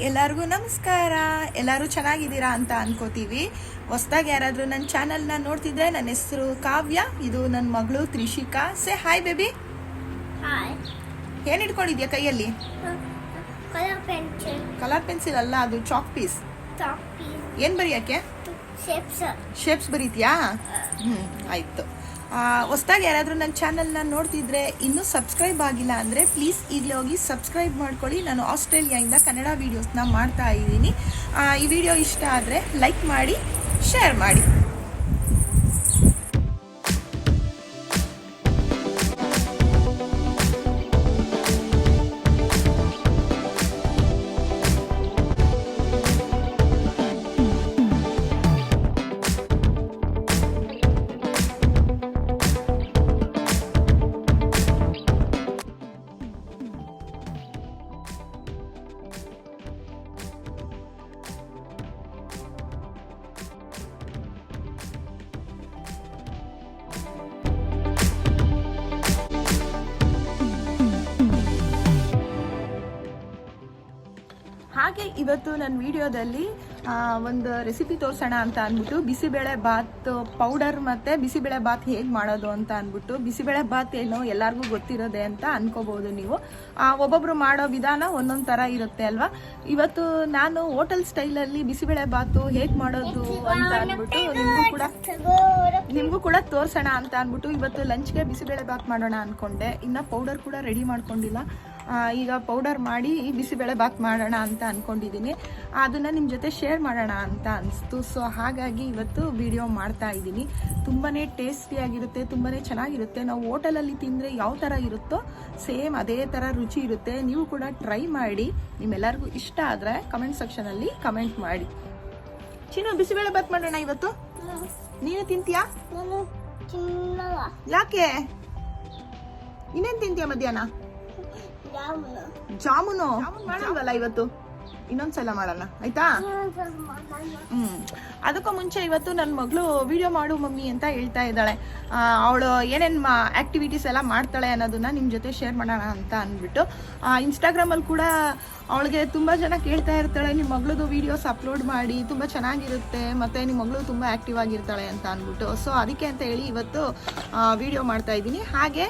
ಎಲ್ಲರಿಗೂ ನಮಸ್ಕಾರ. ಎಲ್ಲರೂ ಚೆನ್ನಾಗಿದ್ದೀರಾ ಅಂತ ಅನ್ಕೋತೀವಿ. ಹೊಸದಾಗಿ ಯಾರಾದರೂ ನನ್ನ ಚಾನಲ್ನ ನೋಡ್ತಿದ್ರೆ, ನನ್ನ ಹೆಸರು ಕಾವ್ಯ, ಇದು ನನ್ನ ಮಗಳು Trishika. Say hi baby. Hi. ಏನು ಇಟ್ಕೊಂಡಿದ್ಯಾ ಕೈಯಲ್ಲಿ? ಕಲರ್ ಪೆನ್ಸಿಲ್ ಅಲ್ಲ, ಅದು ಚಾಕ್ ಪೀಸ್. ಏನು ಬರೆಯೋಕ್ಕೆ? ಶೇಪ್ಸ್ ಬರೀತೀಯಾ? ಆಯಿತು. ಹೊಸದಾಗಿ ಯಾರಾದರೂ ನನ್ನ ಚಾನಲ್ನ ನೋಡ್ತಿದ್ರೆ, ಇನ್ನೂ ಸಬ್ಸ್ಕ್ರೈಬ್ ಆಗಿಲ್ಲ ಅಂದರೆ ಪ್ಲೀಸ್ ಈಗಲೇ ಹೋಗಿ ಸಬ್ಸ್ಕ್ರೈಬ್ ಮಾಡ್ಕೊಳ್ಳಿ. ನಾನು ಆಸ್ಟ್ರೇಲಿಯಾದಿಂದ ಕನ್ನಡ ವೀಡಿಯೋಸ್ನ ಮಾಡ್ತಾ ಇದ್ದೀನಿ. ಈ ವಿಡಿಯೋ ಇಷ್ಟ ಆದರೆ ಲೈಕ್ ಮಾಡಿ, ಶೇರ್ ಮಾಡಿ. ಹಾಗೆ ಇವತ್ತು ನನ್ನ ವಿಡಿಯೋದಲ್ಲಿ ಒಂದು ರೆಸಿಪಿ ತೋರಿಸೋಣ ಅಂತ ಅಂದ್ಬಿಟ್ಟು, ಬಿಸಿಬೇಳೆ ಬಾತ್ ಪೌಡರ್ ಮತ್ತು ಬಿಸಿಬೇಳೆ ಬಾತ್ ಹೇಗೆ ಮಾಡೋದು ಅಂತ ಅಂದ್ಬಿಟ್ಟು. ಬಿಸಿಬೇಳೆ ಬಾತ್ ಏನು ಎಲ್ಲರಿಗೂ ಗೊತ್ತಿರೋದೆ ಅಂತ ಅನ್ಕೋಬಹುದು ನೀವು. ಒಬ್ಬೊಬ್ರು ಮಾಡೋ ವಿಧಾನ ಒಂದೊಂದು ಥರ ಇರುತ್ತೆ ಅಲ್ವಾ. ಇವತ್ತು ನಾನು ಹೋಟೆಲ್ ಸ್ಟೈಲಲ್ಲಿ ಬಿಸಿಬೇಳೆ ಬಾತು ಹೇಗೆ ಮಾಡೋದು ಅಂತ ಅಂದ್ಬಿಟ್ಟು ನಿಮಗೂ ಕೂಡ ತೋರಿಸೋಣ ಅಂತ ಅಂದ್ಬಿಟ್ಟು ಇವತ್ತು ಲಂಚ್ಗೆ ಬಿಸಿಬೇಳೆ ಬಾತ್ ಮಾಡೋಣ ಅಂದ್ಕೊಂಡೆ. ಇನ್ನು ಪೌಡರ್ ಕೂಡ ರೆಡಿ ಮಾಡ್ಕೊಂಡಿಲ್ಲ. ಈಗ ಪೌಡರ್ ಮಾಡಿ ಬಿಸಿಬೇಳೆ ಬಾತ್ ಮಾಡೋಣ ಅಂತ ಅಂದ್ಕೊಂಡಿದ್ದೀನಿ. ಅದನ್ನು ನಿಮ್ಮ ಜೊತೆ ಶೇರ್ ಮಾಡೋಣ ಅಂತ ಅನಿಸ್ತು. ಸೊ ಹಾಗಾಗಿ ಇವತ್ತು ವಿಡಿಯೋ ಮಾಡ್ತಾ ಇದ್ದೀನಿ. ತುಂಬಾ ಟೇಸ್ಟಿಯಾಗಿರುತ್ತೆ, ತುಂಬಾ ಚೆನ್ನಾಗಿರುತ್ತೆ. ನಾವು ಹೋಟೆಲಲ್ಲಿ ತಿಂದರೆ ಯಾವ ಥರ ಇರುತ್ತೋ ಸೇಮ್ ಅದೇ ಥರ ರುಚಿ ಇರುತ್ತೆ. ನೀವು ಕೂಡ ಟ್ರೈ ಮಾಡಿ. ನಿಮ್ಮೆಲ್ಲರಿಗೂ ಇಷ್ಟ ಆದರೆ ಕಮೆಂಟ್ ಸೆಕ್ಷನಲ್ಲಿ ಕಮೆಂಟ್ ಮಾಡಿ. ಚಿನ್ನು, ಬಿಸಿಬೇಳೆ ಬಾತ್ ಮಾಡೋಣ ಇವತ್ತು. ನೀನು ತಿಂತೀಯಾ? ಯಾಕೆ? ಇನ್ನೇನು ತಿಂತೀಯ ಮಧ್ಯಾಹ್ನ? ಜಾಮೂನು ಮಾಡಲ್ವಲ್ಲ ಇವತ್ತು, ಇನ್ನೊಂದ್ಸಲ ಮಾಡೋಣ ಆಯ್ತಾ? ಅದಕ್ಕೂ ಮುಂಚೆ ಇವತ್ತು ನನ್ನ ಮಗಳು ವಿಡಿಯೋ ಮಾಡು ಮಮ್ಮಿ ಅಂತ ಹೇಳ್ತಾ ಇದ್ದಾಳೆ. ಅವಳು ಏನೇನು ಆಕ್ಟಿವಿಟೀಸ್ ಎಲ್ಲ ಮಾಡ್ತಾಳೆ ಅನ್ನೋದನ್ನ ನಿಮ್ಮ ಜೊತೆ ಶೇರ್ ಮಾಡೋಣ ಅಂತ ಅಂದ್ಬಿಟ್ಟು. ಇನ್ಸ್ಟಾಗ್ರಾಮಲ್ಲಿ ಕೂಡ ಅವಳಿಗೆ ತುಂಬ ಜನ ಕೇಳ್ತಾ ಇರ್ತಾಳೆ, ನಿಮ್ಮ ಮಗಳದು ವೀಡಿಯೋಸ್ ಅಪ್ಲೋಡ್ ಮಾಡಿ, ತುಂಬ ಚೆನ್ನಾಗಿರುತ್ತೆ, ಮತ್ತು ನಿಮ್ಮ ಮಗಳು ತುಂಬ ಆ್ಯಕ್ಟಿವ್ ಆಗಿರ್ತಾಳೆ ಅಂತ ಅಂದ್ಬಿಟ್ಟು. ಸೊ ಅದಕ್ಕೆ ಅಂತ ಹೇಳಿ ಇವತ್ತು ವಿಡಿಯೋ ಮಾಡ್ತಾ ಇದ್ದೀನಿ. ಹಾಗೆ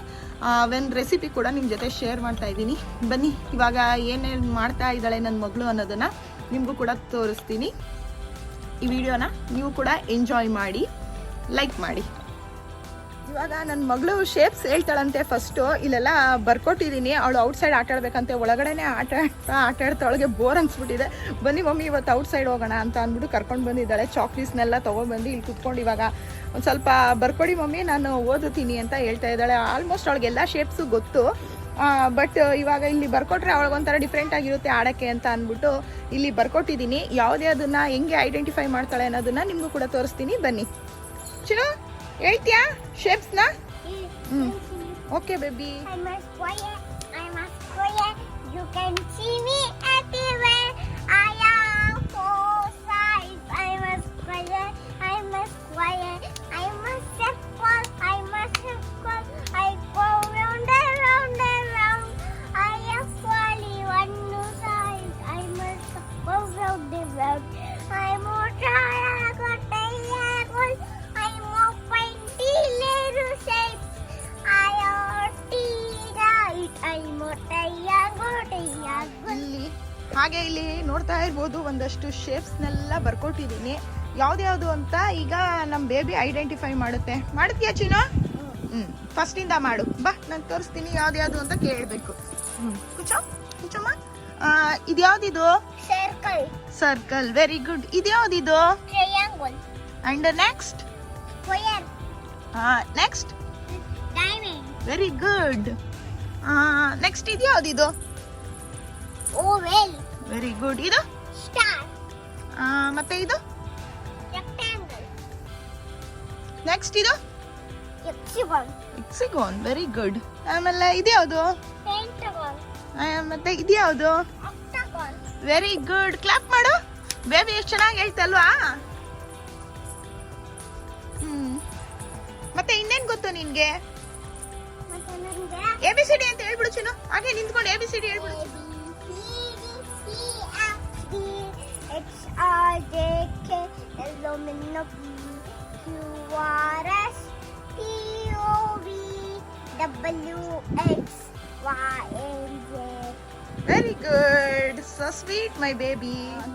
ಒಂದು ರೆಸಿಪಿ ಕೂಡ ನಿಮ್ಮ ಜೊತೆ ಶೇರ್ ಮಾಡ್ತಾ ಇದ್ದೀನಿ. ಬನ್ನಿ, ಇವಾಗ ಏನೇನು ಮಾಡ್ತಾ ಇದ್ದಾಳೆ ನನ್ನ ಮಗಳು ಅನ್ನೋದನ್ನು ನಿಮಗೂ ಕೂಡ ತೋರಿಸ್ತೀನಿ. ಈ ವಿಡಿಯೋನ ನೀವು ಕೂಡ ಎಂಜಾಯ್ ಮಾಡಿ, ಲೈಕ್ ಮಾಡಿ. ಇವಾಗ ನನ್ನ ಮಗಳು ಶೇಪ್ಸ್ ಹೇಳ್ತಾಳಂತೆ. ಫಸ್ಟು ಇಲ್ಲೆಲ್ಲ ಬರ್ಕೊಟ್ಟಿದ್ದೀನಿ. ಅವಳು ಔಟ್ಸೈಡ್ ಆಟ ಆಡ್ಬೇಕಂತೆ. ಒಳಗಡೆನೆ ಆಟ ಆಡ್ತಾ ಅವಳಿಗೆ ಬೋರ್ ಅನ್ಸ್ಬಿಟ್ಟಿದೆ. ಬನ್ನಿ ಮಮ್ಮಿ ಇವತ್ತು ಔಟ್ಸೈಡ್ ಹೋಗೋಣ ಅಂತ ಅಂದ್ಬಿಟ್ಟು ಕರ್ಕೊಂಡು ಬಂದಿದ್ದಾಳೆ. ಚಾಕ್ಲೇಟ್ಸ್ನೆಲ್ಲ ತೊಗೊಬಂದು ಇಲ್ಲಿ ಕುತ್ಕೊಂಡು ಇವಾಗ ಒಂದು ಸ್ವಲ್ಪ ಬರ್ಕೊಡಿ ಮಮ್ಮಿ, ನಾನು ಓದುತ್ತೀನಿ ಅಂತ ಹೇಳ್ತಾ ಇದ್ದಾಳೆ. ಆಲ್ಮೋಸ್ಟ್ ಅವಳಿಗೆಲ್ಲ ಶೇಪ್ಸು ಗೊತ್ತು. ಬಟ್ ಇವಾಗ ಇಲ್ಲಿ ಬರ್ಕೊಟ್ರೆ ಅವಳಿಗೊಂಥರ ಡಿಫ್ರೆಂಟ್ ಆಗಿರುತ್ತೆ ಆಡೋಕ್ಕೆ ಅಂತ ಅಂದ್ಬಿಟ್ಟು ಇಲ್ಲಿ ಬರ್ಕೊಟ್ಟಿದ್ದೀನಿ. ಯಾವುದೇ ಅದನ್ನು ಹೆಂಗೆ ಐಡೆಂಟಿಫೈ ಮಾಡ್ತಾಳೆ ಅನ್ನೋದನ್ನು ನಿಮಗೂ ಕೂಡ ತೋರಿಸ್ತೀನಿ. ಬನ್ನಿ. ಚಿನ್ನು, ಹೇಳ್ತೀಯಾ ಶೇಪ್ಸ್ನ? Okay baby. ಹಾಗೆ ಇಲ್ಲಿ ನೋಡ್ತಾ ಇರ್ಬೋದು, ಒಂದಷ್ಟು ಶೇಪ್ಸ್ನೆಲ್ಲ ಬರ್ಕೊಟ್ಟಿದ್ದೀನಿ. ಯಾವ್ದ್ಯಾವ್ದು ಅಂತ ಈಗ ನಮ್ಮ ಬೇಬಿ ಐಡೆಂಟಿಫೈ ಮಾಡುತ್ತೆ. ಮಾಡ್ತೀಯಾ ಚಿನ್ನು? ಫಸ್ಟಿಂದ ಮಾಡು ಬಾ, ನಾನು ತೋರಿಸ್ತೀನಿ ಯಾವ್ದ್ಯಾವ್ದು ಅಂತ ಕೇಳಬೇಕು. ಕುಚಮ್ಮ, ಇದ್ಯಾವ್ದಿದು? ಸರ್ಕಲ್. Very good. ಇದ್ಯಾವ್ದಿದು? Triangle. And next? Square. Next? Diamond. Very good. Next ಇದ್ಯಾವ್ದಿದು? ಓವೆಲ್. Very good. ಇದು? ಸ್ಟಾರ್. ಮತ್ತೆ ಇದು? ರೆಕ್ಟಾಂಗಲ್. ನೆಕ್ಸ್ಟ್ ಇದು? ಎಕ್ಸಿಗಾನ್. Very good. ಆಮೇಲೆ ಇದ್ಯಾವುದು? ಪೆಂಟಗಾನ್. ಮತ್ತೆ ಇದ್ಯಾವುದು? ಆಕ್ಟಾಗಾನ್. Very good. ಕ್ಲಾಪ್ ಮಾಡು. ಬೇಬಿ ಎಷ್ಟು ಚೆನ್ನಾಗಿ ಹೇಳ್ತಲ್ವಾ? ಮತ್ತೆ ಇನ್ನೇನ್ ಗೊತ್ತು ನಿನ್ಗೆ? ABCD ಅಂತ ಹೇಳ್ಬಿಡು ಚಿನ್ನು. ಹಾಗೆ ನಿಂತ್ಕೊಂಡು ABCD ಹೇಳ್ಬಿಡು. Domino P Q R S T O V W X Y and Z. Very good, so sweet my baby.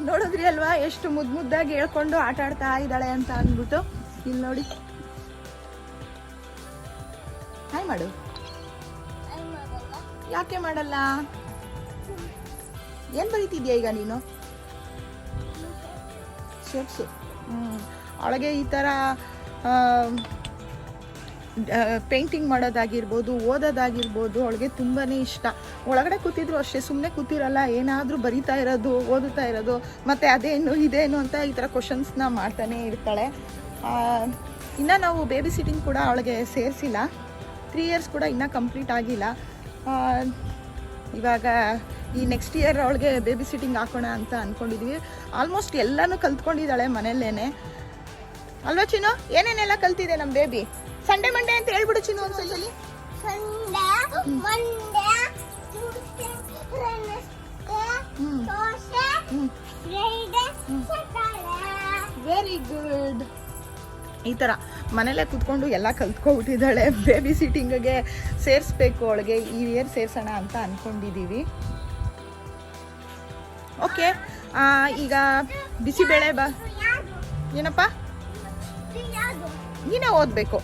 ನೋಡಿದ್ರಿ ಅಲ್ವಾ ಎಷ್ಟು ಮುದ್ದಾಗಿ ಹೇಳ್ಕೊಂಡು ಆಟ ಆಡ್ತಾ ಇದ್ದಾಳೆ ಅಂತ ಅಂದ್ಬಿಟ್ಟು. ಇಲ್ಲಿ ನೋಡಿ, ಹಾಯ್ ಮಾಡು. ಯಾಕೆ ಮಾಡಲ್ಲ? ಏನ್ ಬರೀತಿದ್ಯಾ ಈಗ ನೀನು? ಶೇಪ್ಸು. ಅವಳಿಗೆ ಈ ಥರ ಪೇಂಟಿಂಗ್ ಮಾಡೋದಾಗಿರ್ಬೋದು, ಓದೋದಾಗಿರ್ಬೋದು ಅವಳಿಗೆ ತುಂಬಾ ಇಷ್ಟ. ಒಳಗಡೆ ಕೂತಿದ್ರು ಅಷ್ಟೇ, ಸುಮ್ಮನೆ ಕೂತಿರಲ್ಲ, ಏನಾದರೂ ಬರಿತಾ ಇರೋದು, ಓದುತ್ತಾ ಇರೋದು, ಮತ್ತು ಅದೇನು ಇದೇನು ಅಂತ ಈ ಥರ ಕ್ವಶನ್ಸ್ನ ಮಾಡ್ತಾನೆ ಇರ್ತಾಳೆ. ಇನ್ನು ನಾವು ಬೇಬಿ ಸಿಟ್ಟಿಂಗ್ ಕೂಡ ಅವಳಿಗೆ ಸೇರಿಸಿಲ್ಲ. 3 ಇಯರ್ಸ್ ಕೂಡ ಇನ್ನೂ ಕಂಪ್ಲೀಟ್ ಆಗಿಲ್ಲ. ಇವಾಗ ಈ ನೆಕ್ಸ್ಟ್ ಇಯರ್ ಅವಳಿಗೆ ಬೇಬಿ ಸಿಟ್ಟಿಂಗ್ ಹಾಕೋಣ ಅಂತ ಅಂದ್ಕೊಂಡಿದ್ವಿ. ಆಲ್ಮೋಸ್ಟ್ ಎಲ್ಲನೂ ಕಲ್ತ್ಕೊಂಡಿದ್ದಾಳೆ ಮನೆಯಲ್ಲೇನೆ ಅಲ್ವಾ ಚಿನ್ನು? ಏನೇನೆಲ್ಲ ಕಲ್ತಿದೆ ನಮ್ಮ ಬೇಬಿ? ಸಂಡೇ ಮಂಡೇ ಅಂತ ಹೇಳ್ಬಿಡು ಚಿನ್ನು ಒಂದ್ಸಲಿ. Very good. ಈ ಥರ ಮನೇಲೆ ಕೂತ್ಕೊಂಡು ಎಲ್ಲ ಕಲ್ತ್ಕೊಬಿಟ್ಟಿದ್ದಾಳೆ. ಬೇಬಿ ಸಿಟ್ಟಿಂಗ್ಗೆ ಸೇರಿಸ್ಬೇಕು ಅವಳಿಗೆ, ಈ ಇಯರ್ ಸೇರ್ಸೋಣ ಅಂತ ಅಂದ್ಕೊಂಡಿದ್ದೀವಿ. ಓಕೆ, ಈಗ ಬಿಸಿಬೇಳೆ ಏನಪ್ಪ ನೀನೇ ಓದಬೇಕು.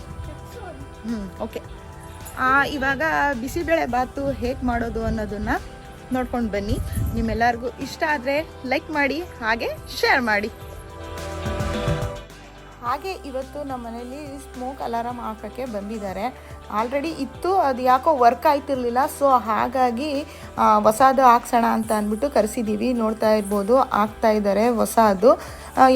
ಓಕೆ, ಇವಾಗ ಬಿಸಿಬೇಳೆ ಬಾತು ಹೇಗೆ ಮಾಡೋದು ಅನ್ನೋದನ್ನು ನೋಡ್ಕೊಂಡು ಬನ್ನಿ. ನಿಮ್ಮೆಲ್ಲರಿಗೂ ಇಷ್ಟ ಆದರೆ ಲೈಕ್ ಮಾಡಿ, ಹಾಗೆ ಶೇರ್ ಮಾಡಿ. ಹಾಗೆ ಇವತ್ತು ನಮ್ಮ ಮನೇಲಿ ಸ್ಮೋಕ್ ಅಲಾರಾಮ್ ಹಾಕೋಕ್ಕೆ ಬಂದಿದ್ದಾರೆ. ಆಲ್ರೆಡಿ ಇತ್ತು, ಅದು ಯಾಕೋ ವರ್ಕ್ ಆಯ್ತಿರ್ಲಿಲ್ಲ. ಸೊ ಹಾಗಾಗಿ ಹೊಸದು ಹಾಕ್ಸೋಣ ಅಂತ ಅಂದ್ಬಿಟ್ಟು ಕರೆಸಿದ್ದೀವಿ. ನೋಡ್ತಾ ಇರ್ಬೋದು, ಹಾಕ್ತಾ ಇದ್ದಾರೆ ಹೊಸದು.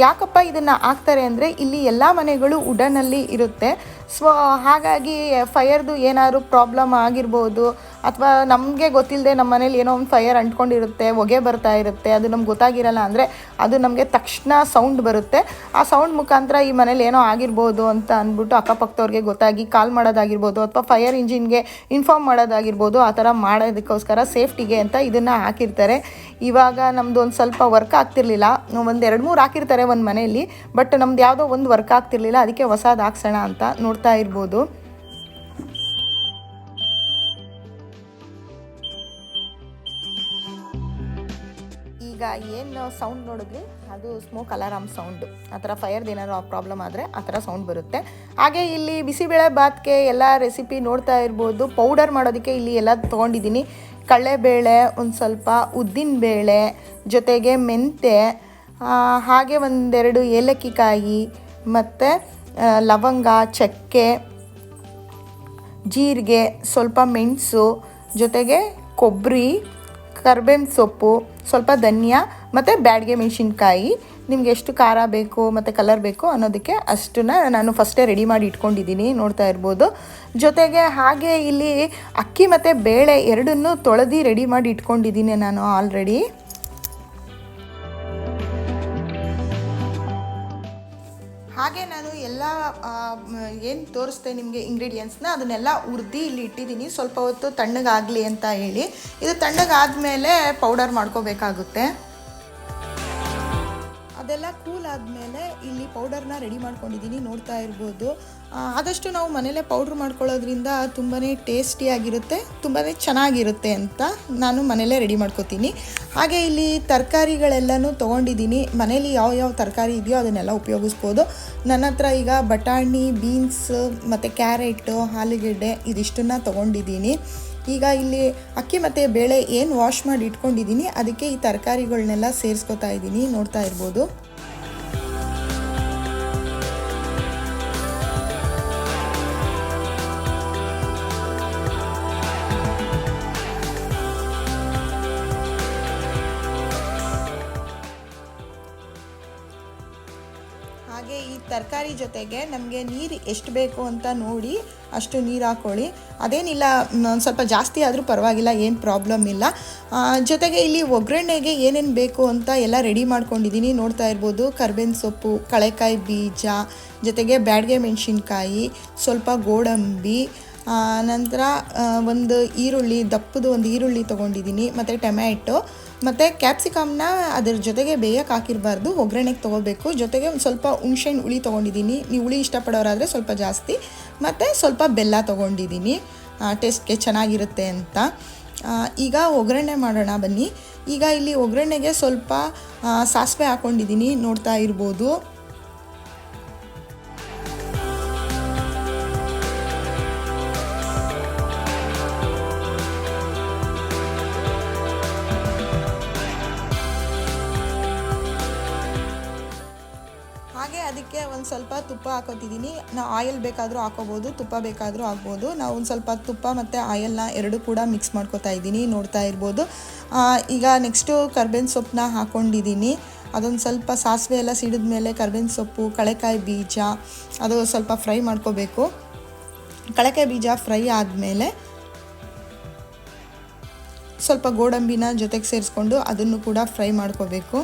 ಯಾಕಪ್ಪ ಇದನ್ನು ಹಾಕ್ತಾರೆ ಅಂದರೆ ಇಲ್ಲಿ ಎಲ್ಲ ಮನೆಗಳು ವುಡನಲ್ಲಿ ಇರುತ್ತೆ. ಸೊ ಹಾಗಾಗಿ ಫೈರ್ದು ಏನಾದ್ರು ಪ್ರಾಬ್ಲಮ್ ಆಗಿರ್ಬೋದು, ಅಥವಾ ನಮಗೆ ಗೊತ್ತಿಲ್ಲದೆ ನಮ್ಮ ಮನೇಲಿ ಏನೋ ಒಂದು ಫೈರ್ ಅಂಟ್ಕೊಂಡಿರುತ್ತೆ, ಹೊಗೆ ಬರ್ತಾ ಇರುತ್ತೆ, ಅದು ನಮ್ಗೆ ಗೊತ್ತಾಗಿರಲ್ಲ ಅಂದರೆ ಅದು ನಮಗೆ ತಕ್ಷಣ ಸೌಂಡ್ ಬರುತ್ತೆ. ಆ ಸೌಂಡ್ ಮುಖಾಂತರ ಈ ಮನೇಲಿ ಏನೋ ಆಗಿರ್ಬೋದು ಅಂತ ಅಂದ್ಬಿಟ್ಟು ಅಕ್ಕಪಕ್ಕದವ್ರಿಗೆ ಗೊತ್ತಾಗಿ ಕಾಲ್ ಮಾಡೋದಾಗಿರ್ಬೋದು, ಅಥವಾ ಫೈರ್ ಇಂಜಿನ್ಗೆ ಇನ್ಫಾರ್ಮ್ ಮಾಡೋದಾಗಿರ್ಬೋದು, ಆ ಥರ ಮಾಡೋದಕ್ಕೋಸ್ಕರ ಸೇಫ್ಟಿಗೆ ಅಂತ ಇದನ್ನು ಹಾಕಿರ್ತಾರೆ. ಇವಾಗ ನಮ್ಮದು ಒಂದು ಸ್ವಲ್ಪ ವರ್ಕ್ ಆಗ್ತಿರ್ಲಿಲ್ಲ, ಒಂದು 2-3 ಹಾಕಿರ್ತಾರೆ ಒಂದು ಮನೆಯಲ್ಲಿ, ಬಟ್ ನಮ್ದು ಯಾವುದೋ ಒಂದು ವರ್ಕ್ ಆಗ್ತಿರ್ಲಿಲ್ಲ, ಅದಕ್ಕೆ ಹೊಸದು ಹಾಕ್ಸೋಣ ಅಂತ ನೋಡ್ತಾ ಇರ್ಬೋದು. ಈಗ ಏನು ಸೌಂಡ್ ನೋಡಿದ್ರಿ ಅದು ಸ್ಮೋಕ್ ಅಲಾರಾಮ್ ಸೌಂಡು. ಆ ಥರ ಫೈರ್ದು ಏನಾದ್ರು ಪ್ರಾಬ್ಲಮ್ ಆದರೆ ಆ ಥರ ಸೌಂಡ್ ಬರುತ್ತೆ. ಹಾಗೆ ಇಲ್ಲಿ ಬಿಸಿಬೇಳೆ ಬಾತ್ಗೆ ಎಲ್ಲ ರೆಸಿಪಿ ನೋಡ್ತಾ ಇರ್ಬೋದು. ಪೌಡರ್ ಮಾಡೋದಕ್ಕೆ ಇಲ್ಲಿ ಎಲ್ಲ ತೊಗೊಂಡಿದ್ದೀನಿ. ಕಡಲೆಬೇಳೆ, ಒಂದು ಸ್ವಲ್ಪ ಉದ್ದಿನಬೇಳೆ, ಜೊತೆಗೆ ಮೆಂತೆ, ಹಾಗೆ 1-2 ಏಲಕ್ಕಿ ಕಾಯಿ, ಮತ್ತು ಲವಂಗ, ಚಕ್ಕೆ, ಜೀರಿಗೆ, ಸ್ವಲ್ಪ ಮೆಣಸು, ಜೊತೆಗೆ ಕೊಬ್ಬರಿ, ಕರ್ಬೇವಿನ ಸೊಪ್ಪು, ಸ್ವಲ್ಪ ಧನಿಯಾ ಮತ್ತು ಬ್ಯಾಡಗೆ ಮೆಣಸಿನ್ಕಾಯಿ. ನಿಮ್ಗೆ ಎಷ್ಟು ಖಾರ ಬೇಕು ಮತ್ತು ಕಲರ್ ಬೇಕು ಅನ್ನೋದಕ್ಕೆ ಅಷ್ಟನ್ನ ನಾನು ಫಸ್ಟೇ ರೆಡಿ ಮಾಡಿ ಇಟ್ಕೊಂಡಿದ್ದೀನಿ, ನೋಡ್ತಾ ಇರ್ಬೋದು. ಜೊತೆಗೆ ಹಾಗೆ ಇಲ್ಲಿ ಅಕ್ಕಿ ಮತ್ತು ಬೇಳೆ ಎರಡನ್ನೂ ತೊಳೆದು ರೆಡಿ ಮಾಡಿ ಇಟ್ಕೊಂಡಿದ್ದೀನಿ ನಾನು ಆಲ್ರೆಡಿ. ಹಾಗೆ ನಾನು ಎಲ್ಲ ಏನು ತೋರಿಸ್ತೆ ನಿಮಗೆ ಇಂಗ್ರೀಡಿಯೆಂಟ್ಸ್ನ ಅದನ್ನೆಲ್ಲ ಹುರಿದು ಇಲ್ಲಿ ಇಟ್ಟಿದ್ದೀನಿ, ಸ್ವಲ್ಪ ಹೊತ್ತು ತಣ್ಣಗಾಗಲಿ ಅಂತ ಹೇಳಿ. ಇದು ತಣ್ಣಗಾದ್ಮೇಲೆ ಪೌಡರ್ ಮಾಡ್ಕೋಬೇಕಾಗುತ್ತೆ. ಅದೆಲ್ಲ ಕೂಲ್ ಆದಮೇಲೆ ಇಲ್ಲಿ ಪೌಡರ್ನ ರೆಡಿ ಮಾಡ್ಕೊಂಡಿದ್ದೀನಿ, ನೋಡ್ತಾ ಇರ್ಬೋದು. ಆದಷ್ಟು ನಾವು ಮನೇಲೇ ಪೌಡ್ರ್ ಮಾಡ್ಕೊಳ್ಳೋದ್ರಿಂದ ತುಂಬಾ ಟೇಸ್ಟಿಯಾಗಿರುತ್ತೆ, ತುಂಬಾ ಚೆನ್ನಾಗಿರುತ್ತೆ ಅಂತ ನಾನು ಮನೇಲೇ ರೆಡಿ ಮಾಡ್ಕೋತೀನಿ. ಹಾಗೆ ಇಲ್ಲಿ ತರಕಾರಿಗಳೆಲ್ಲನೂ ತೊಗೊಂಡಿದ್ದೀನಿ. ಮನೇಲಿ ಯಾವ ತರಕಾರಿ ಇದೆಯೋ ಅದನ್ನೆಲ್ಲ ಉಪಯೋಗಿಸ್ಬೋದು. ನನ್ನ ಹತ್ರ ಈಗ ಬಟಾಣಿ, ಬೀನ್ಸ್ ಮತ್ತು ಕ್ಯಾರೆಟು, ಆಲೂಗೆಡ್ಡೆ ಇದಿಷ್ಟನ್ನು ತೊಗೊಂಡಿದ್ದೀನಿ. ಈಗ ಇಲ್ಲಿ ಅಕ್ಕಿ ಮತ್ತು ಬೇಳೆ ಏನು ವಾಶ್ ಮಾಡಿ ಇಟ್ಕೊಂಡಿದ್ದೀನಿ ಅದಕ್ಕೆ ಈ ತರಕಾರಿಗಳನ್ನೆಲ್ಲ ಸೇರಿಸ್ಕೊತಾ ಇದ್ದೀನಿ, ನೋಡ್ತಾ ಇರ್ಬೋದು. ಹಾಗೆ ಈ ತರಕಾರಿ ಜೊತೆಗೆ ನಮಗೆ ನೀರು ಎಷ್ಟು ಬೇಕು ಅಂತ ನೋಡಿ ಅಷ್ಟು ನೀರು ಹಾಕ್ಕೊಳ್ಳಿ. ಅದೇನಿಲ್ಲ, ಒಂದು ಸ್ವಲ್ಪ ಜಾಸ್ತಿ ಆದರೂ ಪರವಾಗಿಲ್ಲ, ಏನು ಪ್ರಾಬ್ಲಮ್ ಇಲ್ಲ. ಜೊತೆಗೆ ಇಲ್ಲಿ ಒಗ್ಗರಣೆಗೆ ಏನೇನು ಬೇಕು ಅಂತ ಎಲ್ಲ ರೆಡಿ ಮಾಡ್ಕೊಂಡಿದ್ದೀನಿ, ನೋಡ್ತಾ ಇರ್ಬೋದು. ಕರ್ಬೇವಿನ ಸೊಪ್ಪು, ಕಳೆಕಾಯಿ ಬೀಜ, ಜೊತೆಗೆ ಬ್ಯಾಡಗೆ ಮೆಣಸಿನ್ಕಾಯಿ, ಸ್ವಲ್ಪ ಗೋಡಂಬಿ, ನಂತರ ಒಂದು ಈರುಳ್ಳಿ, ದಪ್ಪದು ಒಂದು ಈರುಳ್ಳಿ ತೊಗೊಂಡಿದ್ದೀನಿ, ಮತ್ತು ಟೊಮ್ಯಾಟೊ, ಮತ್ತು ಕ್ಯಾಪ್ಸಿಕಮ್ನ ಅದ್ರ ಜೊತೆಗೆ ಬೇಯಕ್ಕೆ ಹಾಕಿರಬಾರ್ದು, ಒಗ್ಗರಣೆಗೆ ತೊಗೋಬೇಕು. ಜೊತೆಗೆ ಒಂದು ಸ್ವಲ್ಪ ಹುಣ್ಸೆಹಣ್ಣು ಹುಳಿ ತೊಗೊಂಡಿದ್ದೀನಿ, ನೀವು ಹುಳಿ ಇಷ್ಟಪಡೋರಾದರೆ ಸ್ವಲ್ಪ ಜಾಸ್ತಿ, ಮತ್ತು ಸ್ವಲ್ಪ ಬೆಲ್ಲ ತೊಗೊಂಡಿದ್ದೀನಿ ಟೇಸ್ಟ್ಗೆ ಚೆನ್ನಾಗಿರುತ್ತೆ ಅಂತ. ಈಗ ಒಗ್ಗರಣೆ ಮಾಡೋಣ ಬನ್ನಿ. ಈಗ ಇಲ್ಲಿ ಒಗ್ಗರಣೆಗೆ ಸ್ವಲ್ಪ ಸಾಸಿವೆ ಹಾಕ್ಕೊಂಡಿದ್ದೀನಿ, ನೋಡ್ತಾ ಇರ್ಬೋದು. ಹಾಗೆ ಅದಕ್ಕೆ ಒಂದು ಸ್ವಲ್ಪ ತುಪ್ಪ ಹಾಕೋತಿದ್ದೀನಿ. ನಾವು ಆಯಿಲ್ ಬೇಕಾದರೂ ಹಾಕೋಬೋದು, ತುಪ್ಪ ಬೇಕಾದರೂ ಹಾಕ್ಬೋದು. ನಾವು ಒಂದು ಸ್ವಲ್ಪ ತುಪ್ಪ ಮತ್ತು ಆಯಿಲ್ನ ಎರಡೂ ಕೂಡ ಮಿಕ್ಸ್ ಮಾಡ್ಕೊತಾ ಇದ್ದೀನಿ, ನೋಡ್ತಾ ಇರ್ಬೋದು. ಈಗ ನೆಕ್ಸ್ಟು ಕರ್ಬೇವಿನ ಸೊಪ್ಪನ್ನ ಹಾಕ್ಕೊಂಡಿದ್ದೀನಿ. ಅದೊಂದು ಸ್ವಲ್ಪ ಸಾಸಿವೆ ಎಲ್ಲ ಸಿಡಿದ ಮೇಲೆ ಕರ್ಬೇವಿನ ಸೊಪ್ಪು, ಕಳೆಕಾಯಿ ಬೀಜ ಅದು ಸ್ವಲ್ಪ ಫ್ರೈ ಮಾಡ್ಕೋಬೇಕು. ಕಳೆಕಾಯಿ ಬೀಜ ಫ್ರೈ ಆದಮೇಲೆ ಸ್ವಲ್ಪ ಗೋಡಂಬಿನ ಜೊತೆಗೆ ಸೇರಿಸ್ಕೊಂಡು ಅದನ್ನು ಕೂಡ ಫ್ರೈ ಮಾಡ್ಕೋಬೇಕು.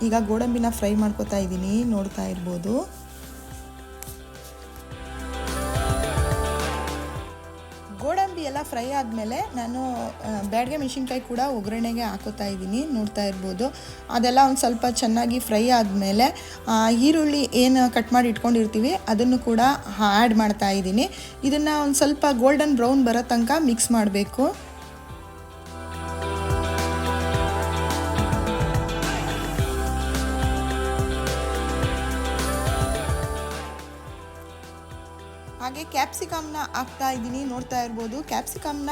ಈಗ ಗೋಡಂಬಿನ ಫ್ರೈ ಮಾಡ್ಕೊತಾ ಇದ್ದೀನಿ, ನೋಡ್ತಾ ಇರ್ಬೋದು. ಗೋಡಂಬಿ ಎಲ್ಲ ಫ್ರೈ ಆದಮೇಲೆ ನಾನು ಬ್ಯಾಡಗೆ ಮೆಣಸಿನ್ಕಾಯಿ ಕೂಡ ಒಗ್ಗರಣೆಗೆ ಹಾಕೋತಾ ಇದ್ದೀನಿ, ನೋಡ್ತಾ ಇರ್ಬೋದು. ಅದೆಲ್ಲ ಒಂದು ಸ್ವಲ್ಪ ಚೆನ್ನಾಗಿ ಫ್ರೈ ಆದಮೇಲೆ ಈರುಳ್ಳಿ ಏನು ಕಟ್ ಮಾಡಿ ಇಟ್ಕೊಂಡಿರ್ತೀವಿ ಅದನ್ನು ಕೂಡ ಆ್ಯಡ್ ಮಾಡ್ತಾ ಇದ್ದೀನಿ. ಇದನ್ನು ಒಂದು ಸ್ವಲ್ಪ ಗೋಲ್ಡನ್ ಬ್ರೌನ್ ಬರೋ ತನಕ ಮಿಕ್ಸ್ ಮಾಡಬೇಕು. ಹಾಗೆ ಕ್ಯಾಪ್ಸಿಕಮ್ನ ಹಾಕ್ತಾ ಇದ್ದೀನಿ, ನೋಡ್ತಾ ಇರ್ಬೋದು. ಕ್ಯಾಪ್ಸಿಕಮ್ನ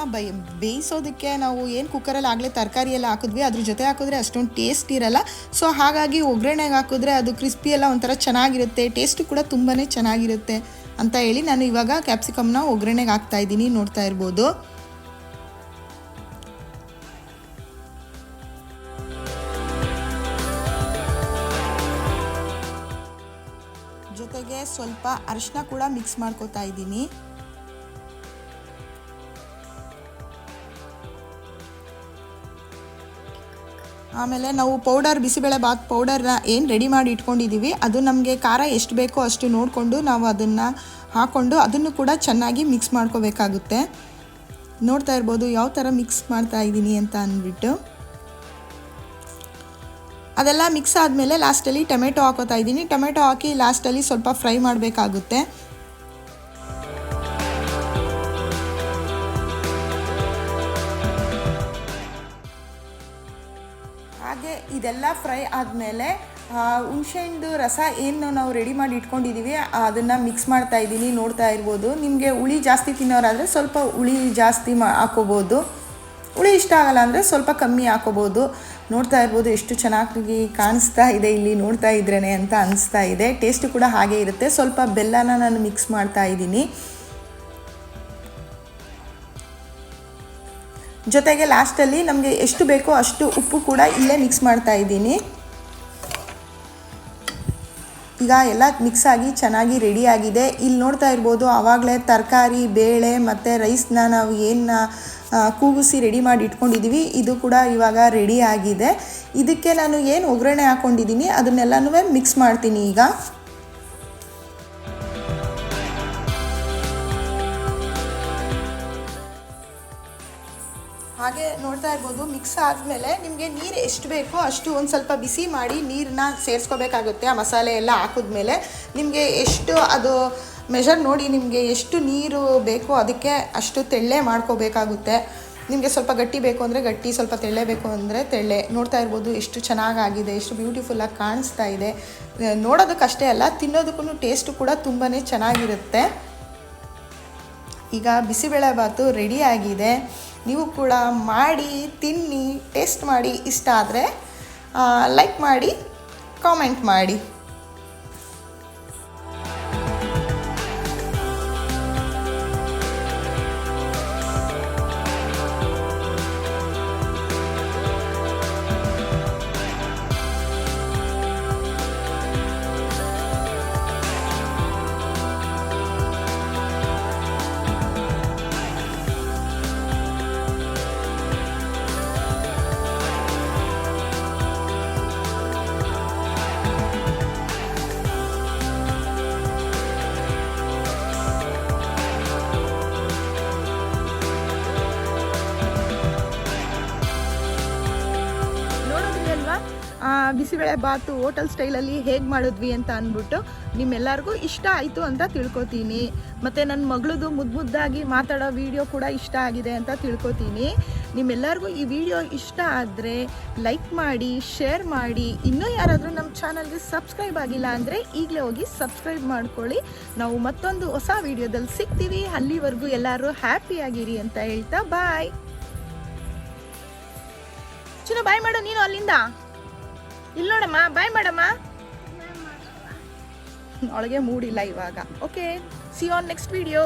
ಬೇಯಿಸೋದಕ್ಕೆ ನಾವು ಏನು ಕುಕ್ಕರಲ್ಲಿ ಆಗಲೇ ತರಕಾರಿ ಎಲ್ಲ ಹಾಕಿದ್ವಿ, ಅದ್ರ ಜೊತೆ ಹಾಕಿದ್ರೆ ಅಷ್ಟೊಂದು ಟೇಸ್ಟ್ ಇರಲ್ಲ. ಸೊ ಹಾಗಾಗಿ ಒಗ್ಗರಣೆಗೆ ಹಾಕಿದ್ರೆ ಅದು ಕ್ರಿಸ್ಪಿ ಎಲ್ಲ ಒಂಥರ ಚೆನ್ನಾಗಿರುತ್ತೆ, ಟೇಸ್ಟು ಕೂಡ ತುಂಬಾ ಚೆನ್ನಾಗಿರುತ್ತೆ ಅಂತ ಹೇಳಿ ನಾನು ಇವಾಗ ಕ್ಯಾಪ್ಸಿಕಮ್ನ ಒಗ್ಗರಣೆಗೆ ಹಾಕ್ತಾ ಇದ್ದೀನಿ, ನೋಡ್ತಾ ಇರ್ಬೋದು. ಜೊತೆಗೆ ಸ್ವಲ್ಪ ಅರಿಶಿನ ಕೂಡ ಮಿಕ್ಸ್ ಮಾಡ್ಕೊತಾ ಇದ್ದೀನಿ. ಆಮೇಲೆ ನಾವು ಬಿಸಿಬೇಳೆ ಬಾತ್ ಪೌಡರ್ನ ಏನು ರೆಡಿ ಮಾಡಿ ಇಟ್ಕೊಂಡಿದ್ದೀವಿ, ಅದು ನಮಗೆ ಖಾರ ಎಷ್ಟು ಬೇಕೋ ಅಷ್ಟು ನೋಡಿಕೊಂಡು ನಾವು ಅದನ್ನು ಹಾಕ್ಕೊಂಡು ಅದನ್ನು ಕೂಡ ಚೆನ್ನಾಗಿ ಮಿಕ್ಸ್ ಮಾಡ್ಕೋಬೇಕಾಗುತ್ತೆ. ನೋಡ್ತಾ ಇರ್ಬೋದು ಯಾವ ಥರ ಮಿಕ್ಸ್ ಮಾಡ್ತಾ ಇದ್ದೀನಿ ಅಂತ ಅಂದ್ಬಿಟ್ಟು. ಅದೆಲ್ಲ ಮಿಕ್ಸ್ ಆದಮೇಲೆ ಲಾಸ್ಟಲ್ಲಿ ಟೊಮೆಟೊ ಹಾಕೋತಾ ಇದ್ದೀನಿ. ಟೊಮೆಟೊ ಹಾಕಿ ಲಾಸ್ಟಲ್ಲಿ ಸ್ವಲ್ಪ ಫ್ರೈ ಮಾಡಬೇಕಾಗುತ್ತೆ. ಹಾಗೆ ಇದೆಲ್ಲ ಫ್ರೈ ಆದಮೇಲೆ ಹುಣಸೆಹಣ್ಣು ರಸ ಏನು ನಾವು ರೆಡಿ ಮಾಡಿ ಇಟ್ಕೊಂಡಿದ್ದೀವಿ ಅದನ್ನು ಮಿಕ್ಸ್ ಮಾಡ್ತಾ ಇದ್ದೀನಿ, ನೋಡ್ತಾ ಇರ್ಬೋದು. ನಿಮಗೆ ಹುಳಿ ಜಾಸ್ತಿ ತಿನ್ನೋರಾದರೆ ಸ್ವಲ್ಪ ಹುಳಿ ಜಾಸ್ತಿ ಹಾಕೋಬೋದು, ಹುಳಿ ಇಷ್ಟ ಆಗಲ್ಲ ಅಂದರೆ ಸ್ವಲ್ಪ ಕಮ್ಮಿ ಹಾಕೋಬೋದು. ನೋಡ್ತಾ ಇರ್ಬೋದು ಎಷ್ಟು ಚೆನ್ನಾಗಿ ಕಾಣಿಸ್ತಾ ಇದೆ ಇಲ್ಲಿ ನೋಡ್ತಾ ಇದ್ರೇ ಅಂತ ಅನಿಸ್ತಾ ಇದೆ. ಟೇಸ್ಟು ಕೂಡ ಹಾಗೆ ಇರುತ್ತೆ. ಸ್ವಲ್ಪ ಬೆಲ್ಲನ ನಾನು ಮಿಕ್ಸ್ ಮಾಡ್ತಾ ಇದ್ದೀನಿ. ಜೊತೆಗೆ ಲಾಸ್ಟಲ್ಲಿ ನಮಗೆ ಎಷ್ಟು ಬೇಕೋ ಅಷ್ಟು ಉಪ್ಪು ಕೂಡ ಇಲ್ಲೇ ಮಿಕ್ಸ್ ಮಾಡ್ತಾ ಇದ್ದೀನಿ. ಈಗ ಎಲ್ಲ ಮಿಕ್ಸ್ ಆಗಿ ಚೆನ್ನಾಗಿ ರೆಡಿಯಾಗಿದೆ. ಇಲ್ಲಿ ನೋಡ್ತಾ ಇರ್ಬೋದು ಆವಾಗಲೇ ತರಕಾರಿ, ಬೇಳೆ ಮತ್ತು ರೈಸ್ನ ನಾವು ಏನು ಕೂಗಿಸಿ ರೆಡಿ ಮಾಡಿ ಇಟ್ಕೊಂಡಿದ್ದೀವಿ, ಇದು ಕೂಡ ಇವಾಗ ರೆಡಿ ಆಗಿದೆ. ಇದಕ್ಕೆ ನಾನು ಏನು ಒಗ್ಗರಣೆ ಹಾಕ್ಕೊಂಡಿದ್ದೀನಿ ಅದನ್ನೆಲ್ಲನೂ ಮಿಕ್ಸ್ ಮಾಡ್ತೀನಿ ಈಗ. ಹಾಗೆ ನೋಡ್ತಾ ಇರ್ಬೋದು ಮಿಕ್ಸ್ ಆದಮೇಲೆ ನಿಮಗೆ ನೀರು ಎಷ್ಟು ಬೇಕೋ ಅಷ್ಟು ಒಂದು ಸ್ವಲ್ಪ ಬಿಸಿ ಮಾಡಿ ನೀರನ್ನ ಸೇರಿಸ್ಕೋಬೇಕಾಗುತ್ತೆ. ಆ ಮಸಾಲೆ ಎಲ್ಲ ಹಾಕಿದ್ಮೇಲೆ ನಿಮಗೆ ಎಷ್ಟು ಅದು ಮೆಷರ್ ನೋಡಿ ನಿಮಗೆ ಎಷ್ಟು ನೀರು ಬೇಕೋ ಅದಕ್ಕೆ ಅಷ್ಟು ತೆಳ್ಳೆ ಮಾಡ್ಕೋಬೇಕಾಗುತ್ತೆ. ನಿಮಗೆ ಸ್ವಲ್ಪ ಗಟ್ಟಿ ಬೇಕು ಅಂದರೆ ಗಟ್ಟಿ, ಸ್ವಲ್ಪ ತೆಳ್ಳೆ ಬೇಕು ಅಂದರೆ ತೆಳ್ಳೆ. ನೋಡ್ತಾ ಇರ್ಬೋದು ಎಷ್ಟು ಚೆನ್ನಾಗಾಗಿದೆ, ಎಷ್ಟು ಬ್ಯೂಟಿಫುಲ್ಲಾಗಿ ಕಾಣಿಸ್ತಾ ಇದೆ. ನೋಡೋದಕ್ಕಷ್ಟೇ ಅಲ್ಲ, ತಿನ್ನೋದಕ್ಕೂ ಟೇಸ್ಟು ಕೂಡ ತುಂಬಾ ಚೆನ್ನಾಗಿರುತ್ತೆ. ಈಗ ಬಿಸಿಬೇಳೆಬಾತು ರೆಡಿಯಾಗಿದೆ. ನೀವು ಕೂಡ ಮಾಡಿ ತಿನ್ನಿ, ಟೇಸ್ಟ್ ಮಾಡಿ. ಇಷ್ಟ ಆದರೆ ಲೈಕ್ ಮಾಡಿ, ಕಾಮೆಂಟ್ ಮಾಡಿ. ಬಿಸಿಬೇಳೆ ಬಾತು ಹೋಟೆಲ್ ಸ್ಟೈಲಲ್ಲಿ ಹೇಗೆ ಮಾಡಿದ್ವಿ ಅಂತ ಅಂದ್ಬಿಟ್ಟು ನಿಮ್ಮೆಲ್ಲರಿಗೂ ಇಷ್ಟ ಆಯಿತು ಅಂತ ತಿಳ್ಕೊತೀನಿ. ಮತ್ತು ನನ್ನ ಮಗಳದು ಮುದ್ದಾಗಿ ಮಾತಾಡೋ ವಿಡಿಯೋ ಕೂಡ ಇಷ್ಟ ಆಗಿದೆ ಅಂತ ತಿಳ್ಕೊತೀನಿ. ನಿಮ್ಮೆಲ್ಲರಿಗೂ ಈ ವಿಡಿಯೋ ಇಷ್ಟ ಆದರೆ ಲೈಕ್ ಮಾಡಿ, ಶೇರ್ ಮಾಡಿ. ಇನ್ನೂ ಯಾರಾದರೂ ನಮ್ಮ ಚಾನಲ್ಗೆ ಸಬ್ಸ್ಕ್ರೈಬ್ ಆಗಿಲ್ಲ ಅಂದರೆ ಈಗಲೇ ಹೋಗಿ ಸಬ್ಸ್ಕ್ರೈಬ್ ಮಾಡ್ಕೊಳ್ಳಿ. ನಾವು ಮತ್ತೊಂದು ಹೊಸ ವಿಡಿಯೋದಲ್ಲಿ ಸಿಗ್ತೀವಿ. ಅಲ್ಲಿವರೆಗೂ ಎಲ್ಲರೂ ಹ್ಯಾಪಿಯಾಗಿರಿ ಅಂತ ಹೇಳ್ತಾ ಬಾಯ್. ಚಿನ್ನು ಬಾಯ್ ಮಾಡು ನೀನು ಅಲ್ಲಿಂದ. ಇಲ್ಲಿ ನೋಡಮ್ಮ, ಬಾಯ್ ಮಾಡಮ್ಮ. ಅವಳಿಗೆ ಮೂಡಿಲ್ಲ ಇವಾಗ. Okay, see you on next video.